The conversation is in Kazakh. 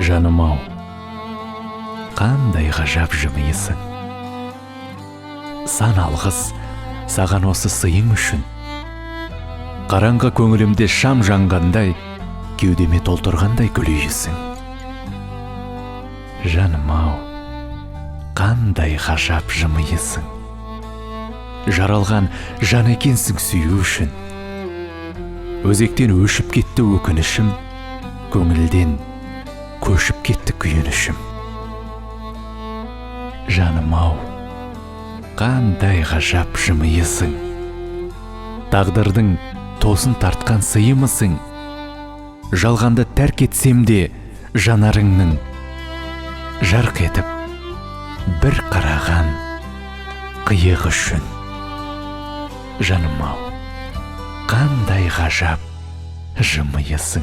Жаным-ау, қандай ғажап жымиысың. Сан алғыс саған осы сыйың үшін. Қараңғы көңілімде шам жанғандай, кеудеме толтырғандай гүлейсің. Жаным-ау, қандай ғажап жымиысың. Жаралған жан екенсің сүю үшін. Өзектен өшіп кетті өкінішім, көңілден көшіп кетті күйінішім. Жаным-ау, қандай ғажап жымиысың. Тағдырдың тосын тартқан сыйымысың. Жалғанды тәрк етсем де жанарыңның жарқ етіп бір қараған қиық үшін. Жаным-ау, қандай ғажап жымиысың.